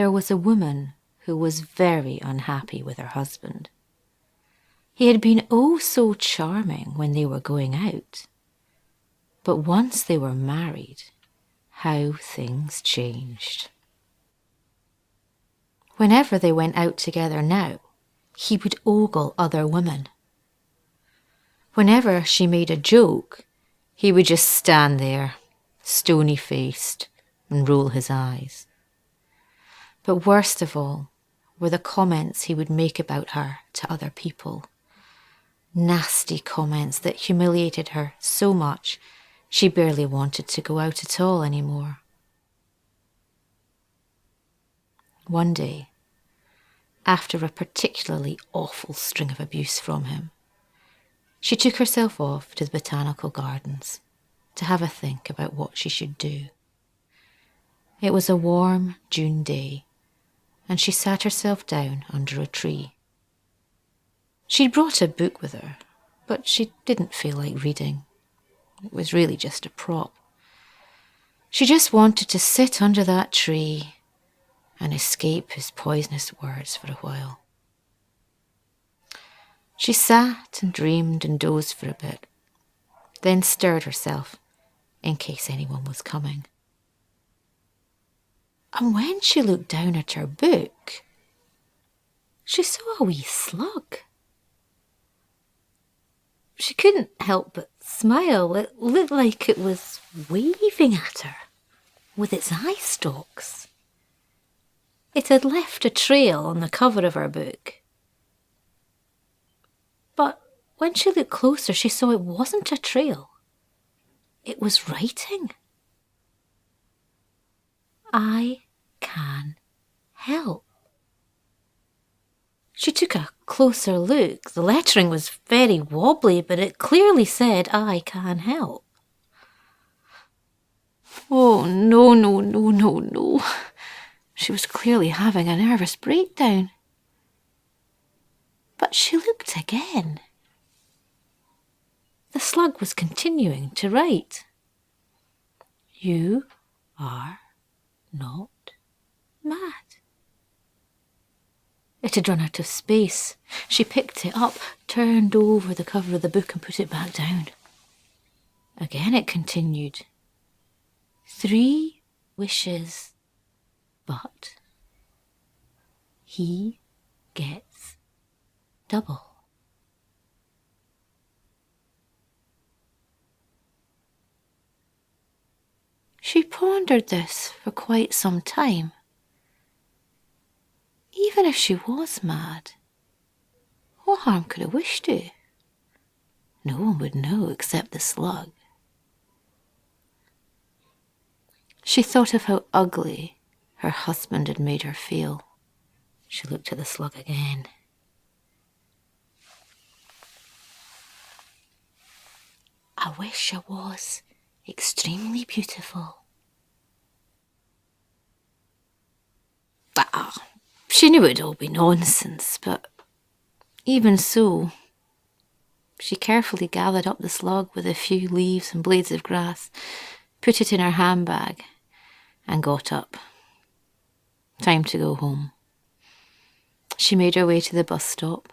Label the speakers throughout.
Speaker 1: There was a woman who was very unhappy with her husband. He had been oh so charming when they were going out. But once they were married, how things changed. Whenever they went out together now, he would ogle other women. Whenever she made a joke, he would just stand there, stony-faced, and roll his eyes. But worst of all were the comments he would make about her to other people. Nasty comments that humiliated her so much she barely wanted to go out at all anymore. One day, after a particularly awful string of abuse from him, she took herself off to the botanical gardens to have a think about what she should do. It was a warm June day, and she sat herself down under a tree. She'd brought a book with her, but she didn't feel like reading. It was really just a prop. She just wanted to sit under that tree and escape his poisonous words for a while. She sat and dreamed and dozed for a bit, then stirred herself in case anyone was coming. And when she looked down at her book, she saw a wee slug. She couldn't help but smile. It looked like it was waving at her with its eye stalks. It had left a trail on the cover of her book. But when she looked closer, she saw it wasn't a trail. It was writing. I can help. She took a closer look. The lettering was very wobbly, but it clearly said, I can help. Oh, no, no, no, no, no. She was clearly having a nervous breakdown. But she looked again. The slug was continuing to write. You are not mad. It had run out of space. She picked it up, turned over the cover of the book and put it back down. Again it continued. 3 wishes, but he gets double. She pondered this for quite some time. Even if she was mad, what harm could a wish do? No one would know except the slug. She thought of how ugly her husband had made her feel. She looked at the slug again. I wish I was extremely beautiful. She knew it'd all be nonsense, but even so, she carefully gathered up the slug with a few leaves and blades of grass, put it in her handbag, and got up. Time to go home. She made her way to the bus stop,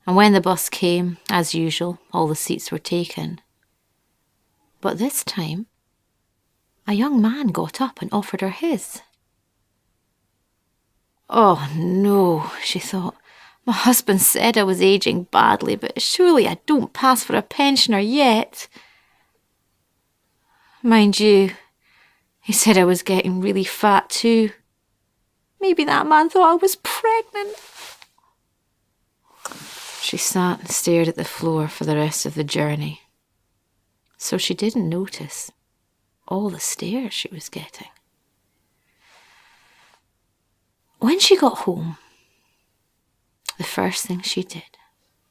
Speaker 1: and when the bus came, as usual, all the seats were taken. But this time, a young man got up and offered her his. Oh no, she thought. My husband said I was ageing badly, but surely I don't pass for a pensioner yet. Mind you, he said I was getting really fat too. Maybe that man thought I was pregnant. She sat and stared at the floor for the rest of the journey. So she didn't notice all the stares she was getting. When she got home, the first thing she did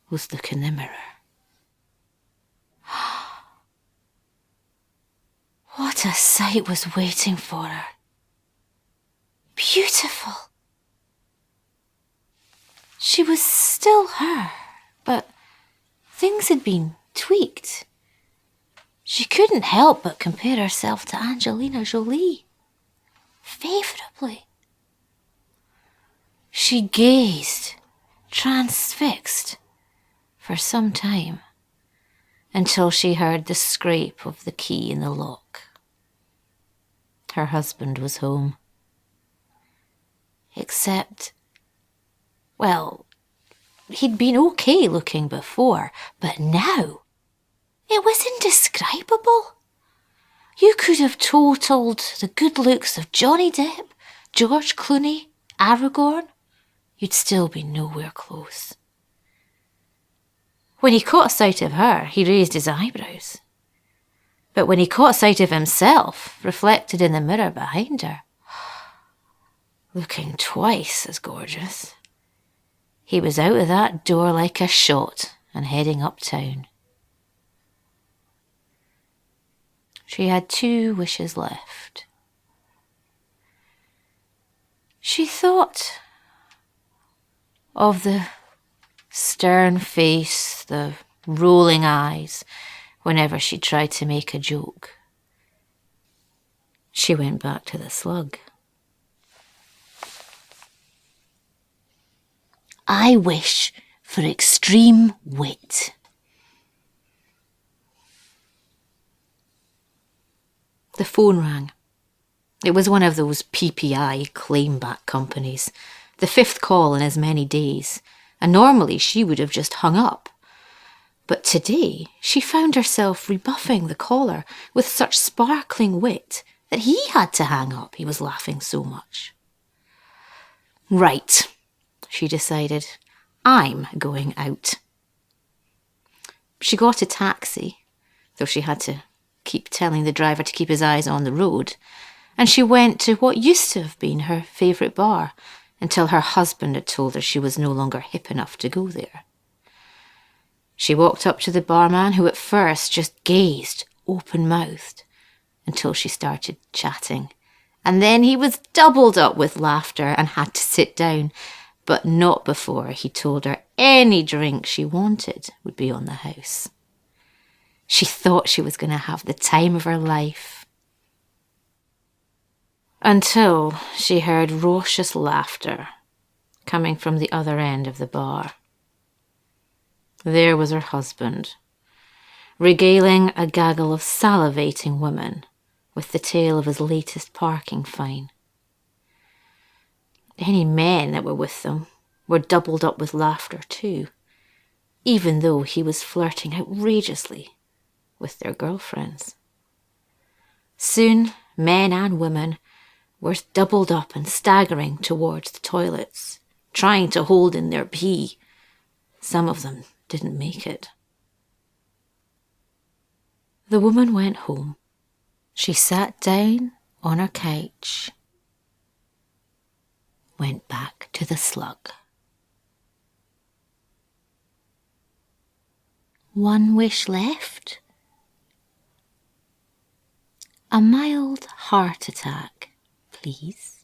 Speaker 1: was look in the mirror. What a sight was waiting for her. Beautiful. She was still her, but things had been tweaked. She couldn't help but compare herself to Angelina Jolie. Favourably. She gazed, transfixed, for some time, until she heard the scrape of the key in the lock. Her husband was home. Except, well, he'd been okay looking before, but now it was indescribable. You could have totaled the good looks of Johnny Depp, George Clooney, Aragorn. You'd still be nowhere close. When he caught sight of her, he raised his eyebrows. But when he caught sight of himself, reflected in the mirror behind her, looking twice as gorgeous, he was out of that door like a shot and heading uptown. She had 2 wishes left. She thought of the stern face, the rolling eyes, whenever she tried to make a joke. She went back to the slug. I wish for extreme wit. The phone rang. It was one of those PPI claim-back companies, the 5th call in as many days, and normally she would have just hung up. But today she found herself rebuffing the caller with such sparkling wit that he had to hang up, he was laughing so much. Right, she decided, I'm going out. She got a taxi, though she had to keep telling the driver to keep his eyes on the road, and she went to what used to have been her favourite bar until her husband had told her she was no longer hip enough to go there. She walked up to the barman, who at first just gazed, open-mouthed, until she started chatting. And then he was doubled up with laughter and had to sit down, but not before he told her any drink she wanted would be on the house. She thought she was going to have the time of her life. Until she heard raucous laughter coming from the other end of the bar. There was her husband, regaling a gaggle of salivating women with the tale of his latest parking fine. Any men that were with them were doubled up with laughter too, even though he was flirting outrageously with their girlfriends. Soon, men and women were doubled up and staggering towards the toilets, trying to hold in their pee. Some of them didn't make it. The woman went home. She sat down on her couch, went back to the slug. 1 wish left. A mild heart attack, please.